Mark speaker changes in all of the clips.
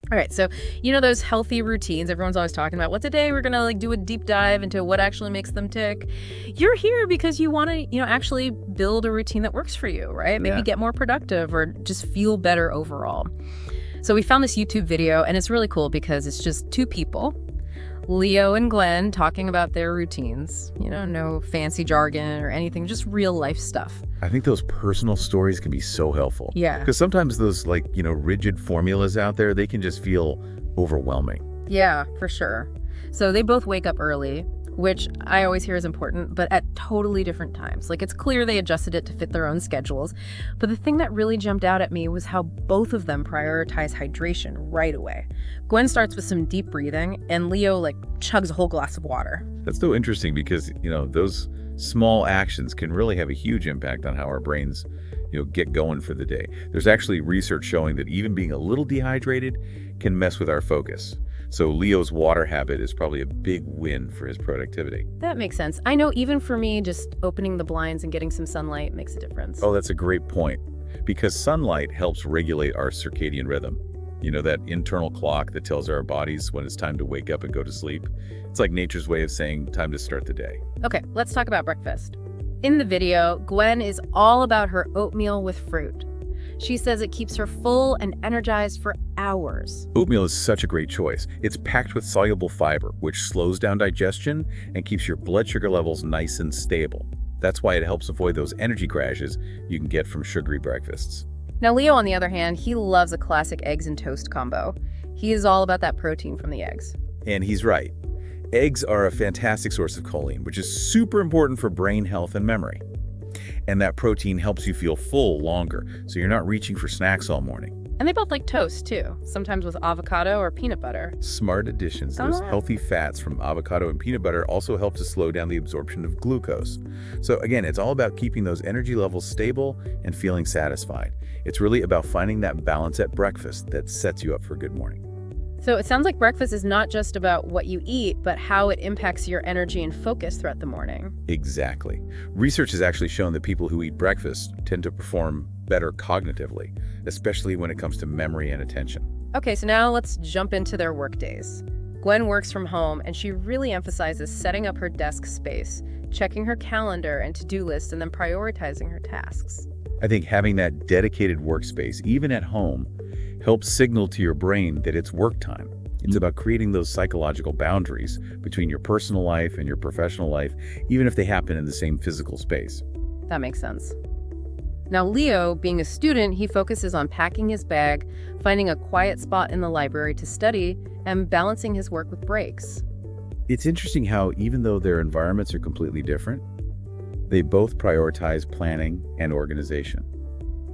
Speaker 1: All right, so you know those healthy routines everyone's always talking about. Well, today we're gonna do a deep dive into what actually makes them tick. You're here because you want to, actually build a routine that works for you, right? Maybe
Speaker 2: Yeah.
Speaker 1: get more productive or just feel better overall. So we found this YouTube video, and it's really cool because it's just two people, Leo and Glenn, talking about their routines. No fancy jargon or anything, just real life stuff.
Speaker 2: I think those personal stories can be so helpful.
Speaker 1: Yeah.
Speaker 2: Because sometimes those rigid formulas out there, they can just feel overwhelming.
Speaker 1: Yeah, for sure. So they both wake up early, which I always hear is important, but at totally different times. It's clear they adjusted it to fit their own schedules. But the thing that really jumped out at me was how both of them prioritize hydration right away. Gwen starts with some deep breathing, and Leo chugs a whole glass of water.
Speaker 2: That's so interesting because, those small actions can really have a huge impact on how our brains, get going for the day. There's actually research showing that even being a little dehydrated can mess with our focus. So Leo's water habit is probably a big win for his productivity.
Speaker 1: That makes sense. I know even for me, just opening the blinds and getting some sunlight makes a difference.
Speaker 2: Oh, that's a great point. Because sunlight helps regulate our circadian rhythm. That internal clock that tells our bodies when it's time to wake up and go to sleep. It's like nature's way of saying time to start the day.
Speaker 1: Okay, let's talk about breakfast. In the video, Gwen is all about her oatmeal with fruit. She says it keeps her full and energized for hours.
Speaker 2: Oatmeal is such a great choice. It's packed with soluble fiber, which slows down digestion and keeps your blood sugar levels nice and stable. That's why it helps avoid those energy crashes you can get from sugary breakfasts.
Speaker 1: Now, Leo, on the other hand, he loves a classic eggs and toast combo. He is all about that protein from the eggs.
Speaker 2: And he's right. Eggs are a fantastic source of choline, which is super important for brain health and memory. And that protein helps you feel full longer, so you're not reaching for snacks all morning.
Speaker 1: And they both like toast, too, sometimes with avocado or peanut butter.
Speaker 2: Smart additions. Those healthy fats from avocado and peanut butter also help to slow down the absorption of glucose. So again, it's all about keeping those energy levels stable and feeling satisfied. It's really about finding that balance at breakfast that sets you up for a good morning.
Speaker 1: So it sounds like breakfast is not just about what you eat, but how it impacts your energy and focus throughout the morning.
Speaker 2: Exactly. Research has actually shown that people who eat breakfast tend to perform better cognitively, especially when it comes to memory and attention.
Speaker 1: Okay, so now let's jump into their work days. Gwen works from home, and she really emphasizes setting up her desk space, checking her calendar and to-do list, and then prioritizing her tasks.
Speaker 2: I think having that dedicated workspace, even at home, helps signal to your brain that it's work time. It's about creating those psychological boundaries between your personal life and your professional life, even if they happen in the same physical space.
Speaker 1: That makes sense. Now, Leo, being a student, he focuses on packing his bag, finding a quiet spot in the library to study, and balancing his work with breaks.
Speaker 2: It's interesting how, even though their environments are completely different, they both prioritize planning and organization.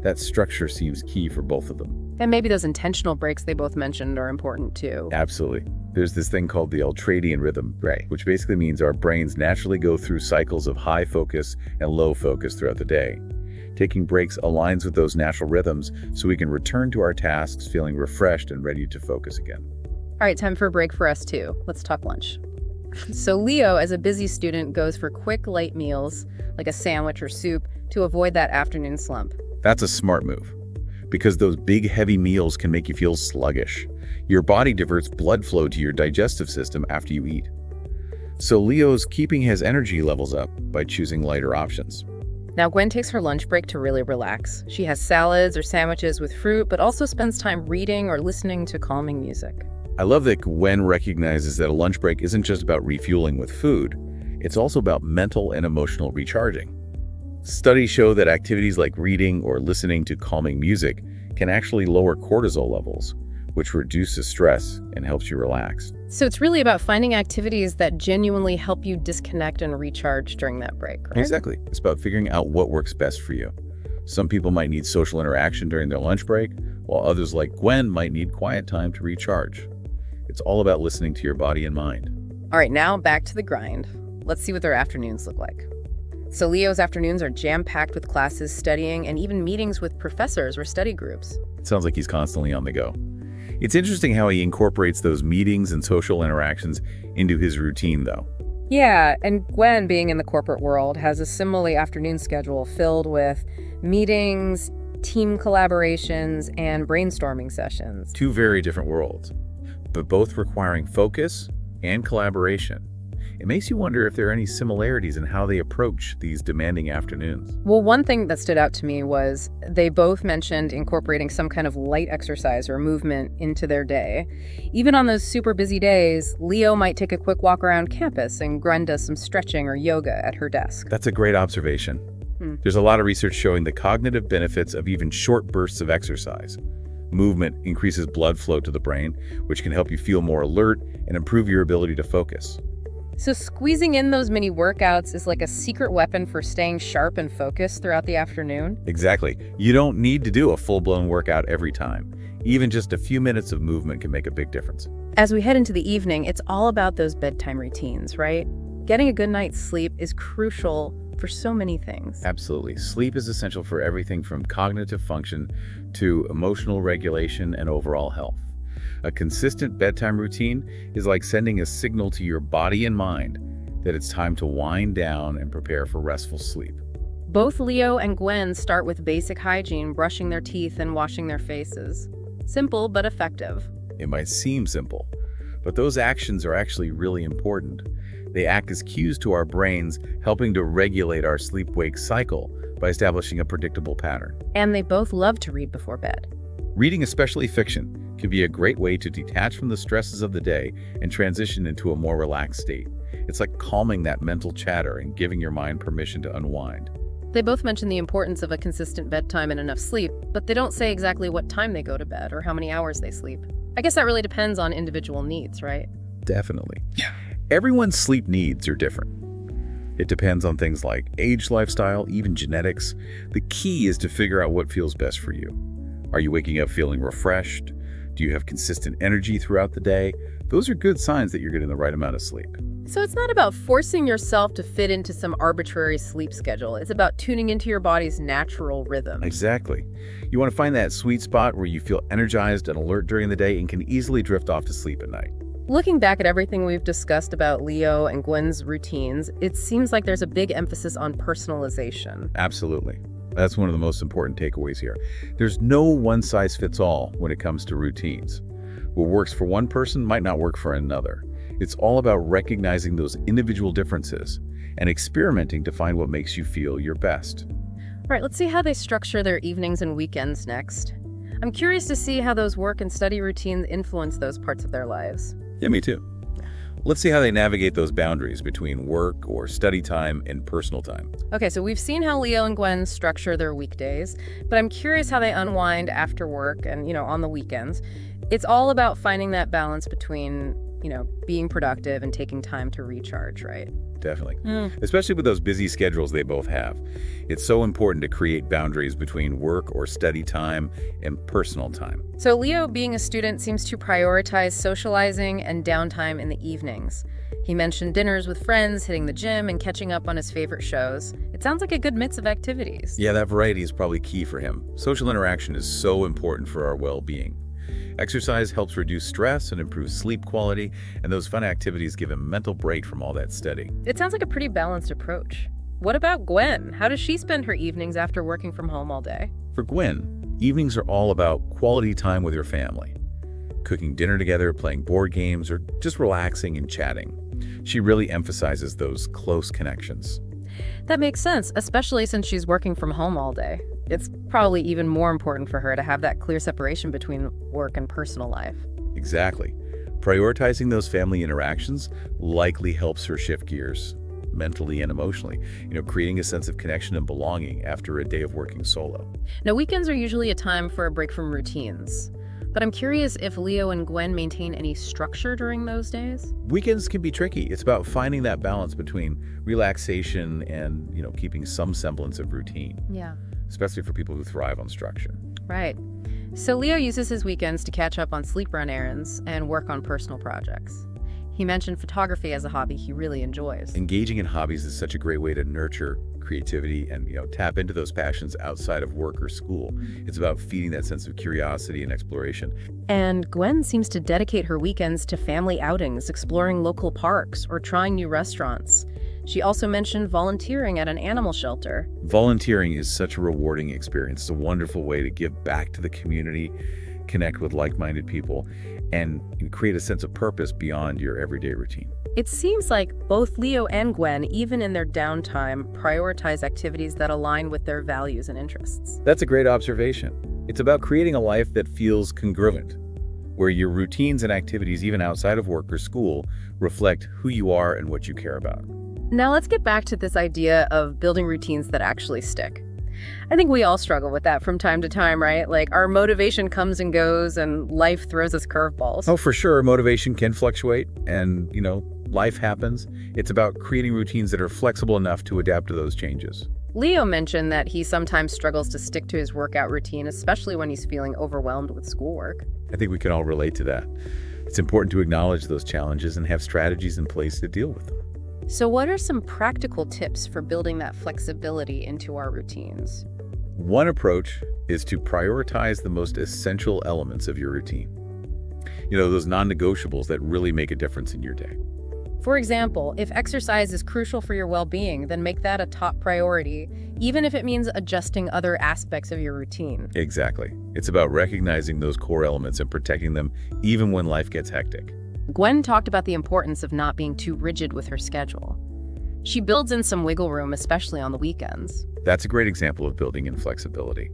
Speaker 2: That structure seems key for both of them.
Speaker 1: And maybe those intentional breaks they both mentioned are important too.
Speaker 2: Absolutely. There's this thing called the ultradian rhythm, right, which basically means our brains naturally go through cycles of high focus and low focus throughout the day. Taking breaks aligns with those natural rhythms so we can return to our tasks feeling refreshed and ready to focus again.
Speaker 1: All right, time for a break for us too. Let's talk lunch. So Leo, as a busy student, goes for quick, light meals, like a sandwich or soup, to avoid that afternoon slump.
Speaker 2: That's a smart move, because those big, heavy meals can make you feel sluggish. Your body diverts blood flow to your digestive system after you eat. So Leo's keeping his energy levels up by choosing lighter options.
Speaker 1: Now, Gwen takes her lunch break to really relax. She has salads or sandwiches with fruit, but also spends time reading or listening to calming music.
Speaker 2: I love that Gwen recognizes that a lunch break isn't just about refueling with food. It's also about mental and emotional recharging. Studies show that activities like reading or listening to calming music can actually lower cortisol levels, which reduces stress and helps you relax.
Speaker 1: So it's really about finding activities that genuinely help you disconnect and recharge during that break, right?
Speaker 2: Exactly. It's about figuring out what works best for you. Some people might need social interaction during their lunch break, while others like Gwen might need quiet time to recharge. It's all about listening to your body and mind.
Speaker 1: All right, now back to the grind. Let's see what their afternoons look like. So Leo's afternoons are jam-packed with classes, studying, and even meetings with professors or study groups.
Speaker 2: It sounds like he's constantly on the go. It's interesting how he incorporates those meetings and social interactions into his routine, though.
Speaker 1: Yeah, and Gwen, being in the corporate world, has a similarly afternoon schedule filled with meetings, team collaborations and brainstorming sessions.
Speaker 2: Two very different worlds, but both requiring focus and collaboration. It makes you wonder if there are any similarities in how they approach these demanding afternoons.
Speaker 1: Well, one thing that stood out to me was they both mentioned incorporating some kind of light exercise or movement into their day. Even on those super busy days, Leo might take a quick walk around campus and Gwen does some stretching or yoga at her desk.
Speaker 2: That's a great observation. There's a lot of research showing the cognitive benefits of even short bursts of exercise. Movement increases blood flow to the brain, which can help you feel more alert and improve your ability to focus.
Speaker 1: So squeezing in those mini workouts is like a secret weapon for staying sharp and focused throughout the afternoon?
Speaker 2: Exactly. You don't need to do a full-blown workout every time. Even just a few minutes of movement can make a big difference.
Speaker 1: As we head into the evening, it's all about those bedtime routines, right? Getting a good night's sleep is crucial for so many things.
Speaker 2: Absolutely. Sleep is essential for everything from cognitive function to emotional regulation and overall health. A consistent bedtime routine is like sending a signal to your body and mind that it's time to wind down and prepare for restful sleep.
Speaker 1: Both Leo and Gwen start with basic hygiene, brushing their teeth and washing their faces. Simple but effective.
Speaker 2: It might seem simple, but those actions are actually really important. They act as cues to our brains, helping to regulate our sleep-wake cycle by establishing a predictable pattern.
Speaker 1: And they both love to read before bed.
Speaker 2: Reading, especially fiction, can be a great way to detach from the stresses of the day and transition into a more relaxed state. It's like calming that mental chatter and giving your mind permission to unwind.
Speaker 1: They both mention the importance of a consistent bedtime and enough sleep, but they don't say exactly what time they go to bed or how many hours they sleep. I guess that really depends on individual needs, right?
Speaker 2: Definitely. Everyone's sleep needs are different. It depends on things like age, lifestyle, even genetics. The key is to figure out what feels best for you. Are you waking up feeling refreshed? Do you have consistent energy throughout the day? Those are good signs that you're getting the right amount of sleep.
Speaker 1: So it's not about forcing yourself to fit into some arbitrary sleep schedule. It's about tuning into your body's natural rhythm.
Speaker 2: Exactly. You want to find that sweet spot where you feel energized and alert during the day and can easily drift off to sleep at night.
Speaker 1: Looking back at everything we've discussed about Leo and Gwen's routines, it seems like there's a big emphasis on personalization.
Speaker 2: Absolutely. That's one of the most important takeaways here. There's no one-size-fits-all when it comes to routines. What works for one person might not work for another. It's all about recognizing those individual differences and experimenting to find what makes you feel your best.
Speaker 1: All right, let's see how they structure their evenings and weekends next. I'm curious to see how those work and study routines influence those parts of their lives.
Speaker 2: Yeah, me too. Let's see how they navigate those boundaries between work or study time and personal time.
Speaker 1: Okay, so we've seen how Leo and Gwen structure their weekdays, but I'm curious how they unwind after work and, on the weekends. It's all about finding that balance between, being productive and taking time to recharge, right?
Speaker 2: Definitely. Especially with those busy schedules they both have. It's so important to create boundaries between work or study time and personal time.
Speaker 1: So Leo, being a student, seems to prioritize socializing and downtime in the evenings. He mentioned dinners with friends, hitting the gym, and catching up on his favorite shows. It sounds like a good mix of activities.
Speaker 2: Yeah, that variety is probably key for him. Social interaction is so important for our well-being. Exercise helps reduce stress and improve sleep quality, and those fun activities give him a mental break from all that studying.
Speaker 1: It sounds like a pretty balanced approach. What about Gwen? How does she spend her evenings after working from home all day?
Speaker 2: For Gwen, evenings are all about quality time with your family. Cooking dinner together, playing board games, or just relaxing and chatting. She really emphasizes those close connections.
Speaker 1: That makes sense, especially since she's working from home all day. It's probably even more important for her to have that clear separation between work and personal life.
Speaker 2: Exactly. Prioritizing those family interactions likely helps her shift gears mentally and emotionally, creating a sense of connection and belonging after a day of working solo.
Speaker 1: Now, weekends are usually a time for a break from routines. But I'm curious if Leo and Gwen maintain any structure during those days?
Speaker 2: Weekends can be tricky. It's about finding that balance between relaxation and, keeping some semblance of routine.
Speaker 1: Yeah.
Speaker 2: Especially for people who thrive on structure.
Speaker 1: Right. So Leo uses his weekends to catch up on sleep-run errands and work on personal projects. He mentioned photography as a hobby he really enjoys.
Speaker 2: Engaging in hobbies is such a great way to nurture creativity and, tap into those passions outside of work or school. It's about feeding that sense of curiosity and exploration.
Speaker 1: And Gwen seems to dedicate her weekends to family outings, exploring local parks, or trying new restaurants. She also mentioned volunteering at an animal shelter.
Speaker 2: Volunteering is such a rewarding experience. It's a wonderful way to give back to the community, connect with like-minded people, and create a sense of purpose beyond your everyday routine.
Speaker 1: It seems like both Leo and Gwen, even in their downtime, prioritize activities that align with their values and interests.
Speaker 2: That's a great observation. It's about creating a life that feels congruent, where your routines and activities, even outside of work or school, reflect who you are and what you care about.
Speaker 1: Now let's get back to this idea of building routines that actually stick. I think we all struggle with that from time to time, right? Like our motivation comes and goes and life throws us curveballs.
Speaker 2: Oh, for sure. Motivation can fluctuate and, life happens. It's about creating routines that are flexible enough to adapt to those changes.
Speaker 1: Leo mentioned that he sometimes struggles to stick to his workout routine, especially when he's feeling overwhelmed with schoolwork.
Speaker 2: I think we can all relate to that. It's important to acknowledge those challenges and have strategies in place to deal with them.
Speaker 1: So what are some practical tips for building that flexibility into our routines?
Speaker 2: One approach is to prioritize the most essential elements of your routine. Those non-negotiables that really make a difference in your day.
Speaker 1: For example, if exercise is crucial for your well-being, then make that a top priority, even if it means adjusting other aspects of your routine.
Speaker 2: Exactly. It's about recognizing those core elements and protecting them even when life gets hectic.
Speaker 1: Gwen talked about the importance of not being too rigid with her schedule. She builds in some wiggle room, especially on the weekends.
Speaker 2: That's a great example of building in flexibility.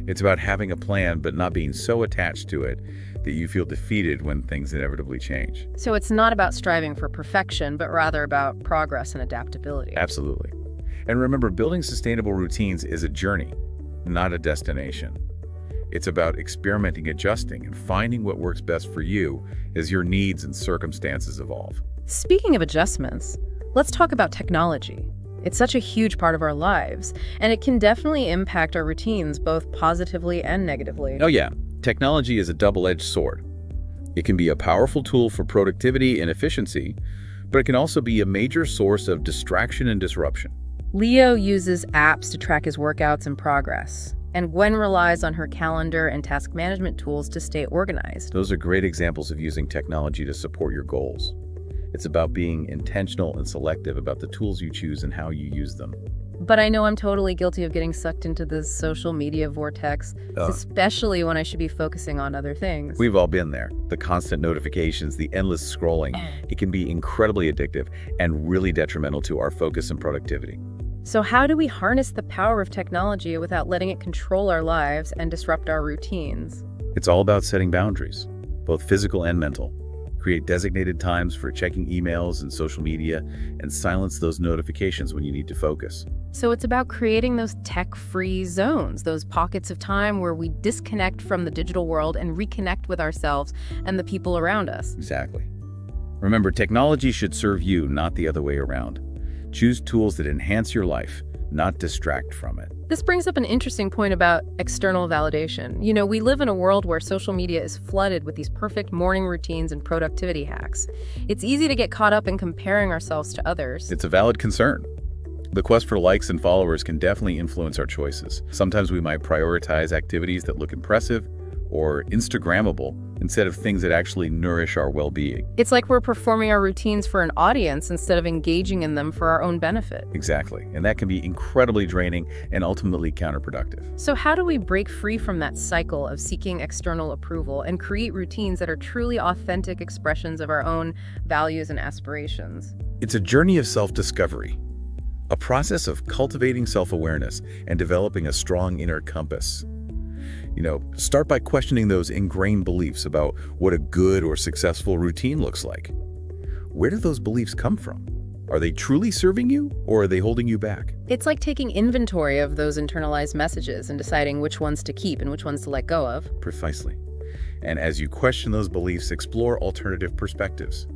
Speaker 2: It's about having a plan but not being so attached to it that you feel defeated when things inevitably change.
Speaker 1: So it's not about striving for perfection, but rather about progress and adaptability.
Speaker 2: Absolutely. And remember, building sustainable routines is a journey, not a destination. It's about experimenting, adjusting, and finding what works best for you as your needs and circumstances evolve.
Speaker 1: Speaking of adjustments, let's talk about technology. It's such a huge part of our lives, and it can definitely impact our routines both positively and negatively.
Speaker 2: Oh yeah, technology is a double-edged sword. It can be a powerful tool for productivity and efficiency, but it can also be a major source of distraction and disruption.
Speaker 1: Leo uses apps to track his workouts and progress, and Gwen relies on her calendar and task management tools to stay organized.
Speaker 2: Those are great examples of using technology to support your goals. It's about being intentional and selective about the tools you choose and how you use them.
Speaker 1: But I know I'm totally guilty of getting sucked into this social media vortex, especially when I should be focusing on other things.
Speaker 2: We've all been there. The constant notifications, the endless scrolling, it can be incredibly addictive and really detrimental to our focus and productivity.
Speaker 1: So how do we harness the power of technology without letting it control our lives and disrupt our routines?
Speaker 2: It's all about setting boundaries, both physical and mental. Create designated times for checking emails and social media, and silence those notifications when you need to focus.
Speaker 1: So it's about creating those tech-free zones, those pockets of time where we disconnect from the digital world and reconnect with ourselves and the people around us.
Speaker 2: Exactly. Remember, technology should serve you, not the other way around. Choose tools that enhance your life, not distract from it.
Speaker 1: This brings up an interesting point about external validation. We live in a world where social media is flooded with these perfect morning routines and productivity hacks. It's easy to get caught up in comparing ourselves to others.
Speaker 2: It's a valid concern. The quest for likes and followers can definitely influence our choices. Sometimes we might prioritize activities that look impressive or Instagrammable instead of things that actually nourish our well-being.
Speaker 1: It's like we're performing our routines for an audience instead of engaging in them for our own benefit.
Speaker 2: Exactly. And that can be incredibly draining and ultimately counterproductive.
Speaker 1: So how do we break free from that cycle of seeking external approval and create routines that are truly authentic expressions of our own values and aspirations?
Speaker 2: It's a journey of self-discovery, a process of cultivating self-awareness and developing a strong inner compass. Start by questioning those ingrained beliefs about what a good or successful routine looks like. Where do those beliefs come from? Are they truly serving you, or are they holding you back?
Speaker 1: It's like taking inventory of those internalized messages and deciding which ones to keep and which ones to let go of.
Speaker 2: Precisely. And as you question those beliefs, explore alternative perspectives.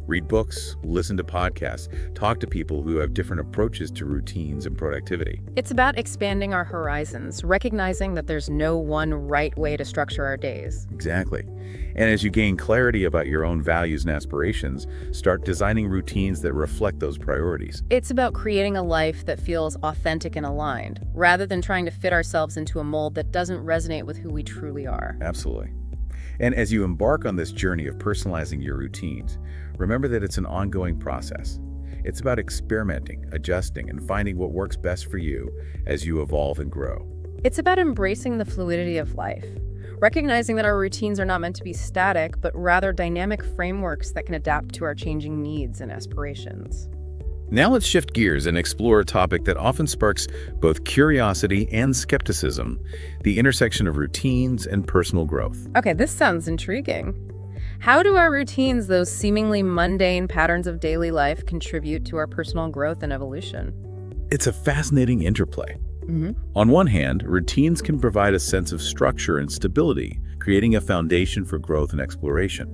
Speaker 2: Read books, listen to podcasts, talk to people who have different approaches to routines and productivity.
Speaker 1: It's about expanding our horizons, recognizing that there's no one right way to structure our days.
Speaker 2: Exactly. And as you gain clarity about your own values and aspirations, start designing routines that reflect those priorities.
Speaker 1: It's about creating a life that feels authentic and aligned, rather than trying to fit ourselves into a mold that doesn't resonate with who we truly are.
Speaker 2: Absolutely. And as you embark on this journey of personalizing your routines, remember that it's an ongoing process. It's about experimenting, adjusting, and finding what works best for you as you evolve and grow.
Speaker 1: It's about embracing the fluidity of life, recognizing that our routines are not meant to be static, but rather dynamic frameworks that can adapt to our changing needs and aspirations.
Speaker 2: Now let's shift gears and explore a topic that often sparks both curiosity and skepticism, the intersection of routines and personal growth.
Speaker 1: Okay, this sounds intriguing. How do our routines, those seemingly mundane patterns of daily life, contribute to our personal growth and evolution?
Speaker 2: It's a fascinating interplay. On one hand, routines can provide a sense of structure and stability, creating a foundation for growth and exploration.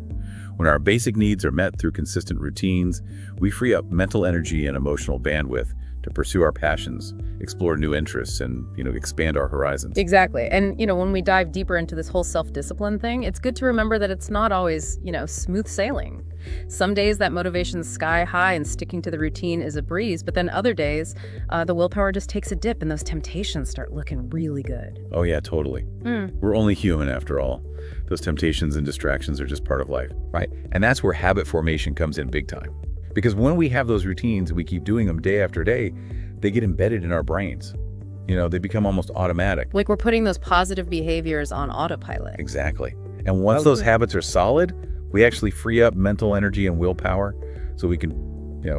Speaker 2: When our basic needs are met through consistent routines, we free up mental energy and emotional bandwidth to pursue our passions, explore new interests, and, expand our horizons.
Speaker 1: Exactly. And, when we dive deeper into this whole self-discipline thing, it's good to remember that it's not always, smooth sailing. Some days that motivation's sky high and sticking to the routine is a breeze, but then other days, the willpower just takes a dip and those temptations start looking really good.
Speaker 2: Oh yeah, totally. We're only human after all. Those temptations and distractions are just part of life, right? And that's where habit formation comes in big time. Because when we have those routines, we keep doing them day after day, they get embedded in our brains. They become almost automatic.
Speaker 1: Like we're putting those positive behaviors on autopilot.
Speaker 2: Exactly. And once those habits are solid, we actually free up mental energy and willpower so we can,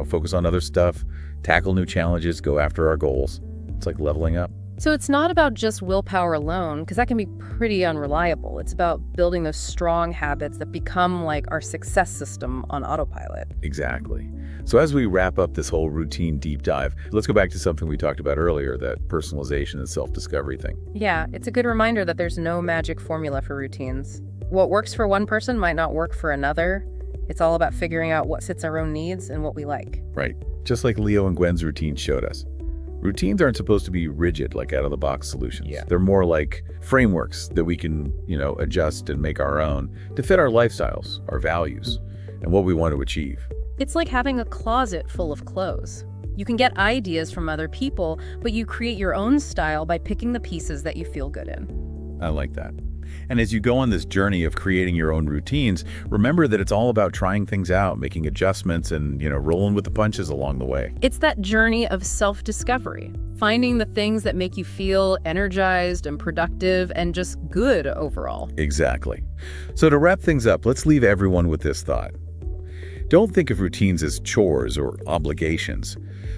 Speaker 2: focus on other stuff, tackle new challenges, go after our goals. It's like leveling up.
Speaker 1: So it's not about just willpower alone, because that can be pretty unreliable. It's about building those strong habits that become like our success system on autopilot.
Speaker 2: Exactly. So as we wrap up this whole routine deep dive, let's go back to something we talked about earlier, that personalization and self-discovery thing.
Speaker 1: Yeah, it's a good reminder that there's no magic formula for routines. What works for one person might not work for another. It's all about figuring out what fits our own needs and what we like.
Speaker 2: Right. Just like Leo and Gwen's routine showed us. Routines aren't supposed to be rigid, like out-of-the-box solutions. Yeah. They're more like frameworks that we can, adjust and make our own to fit our lifestyles, our values, and what we want to achieve.
Speaker 1: It's like having a closet full of clothes. You can get ideas from other people, but you create your own style by picking the pieces that you feel good in.
Speaker 2: I like that. And as you go on this journey of creating your own routines, remember that it's all about trying things out, making adjustments, and, rolling with the punches along the way.
Speaker 1: It's that journey of self-discovery, finding the things that make you feel energized and productive and just good overall.
Speaker 2: Exactly. So to wrap things up, let's leave everyone with this thought. Don't think of routines as chores or obligations.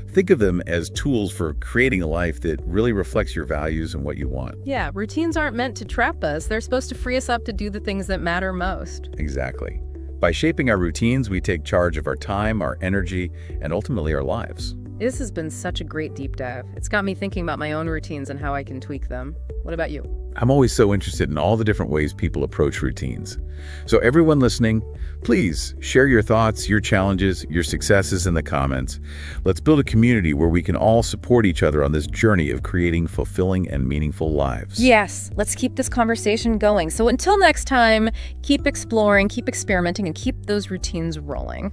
Speaker 2: Think of them as tools for creating a life that really reflects your values and what you want.
Speaker 1: Yeah, routines aren't meant to trap us. They're supposed to free us up to do the things that matter most.
Speaker 2: Exactly. By shaping our routines, we take charge of our time, our energy, and ultimately our lives.
Speaker 1: This has been such a great deep dive. It's got me thinking about my own routines and how I can tweak them. What about you?
Speaker 2: I'm always so interested in all the different ways people approach routines. So everyone listening, please share your thoughts, your challenges, your successes in the comments. Let's build a community where we can all support each other on this journey of creating fulfilling and meaningful lives.
Speaker 1: Yes, let's keep this conversation going. So until next time, keep exploring, keep experimenting, and keep those routines rolling.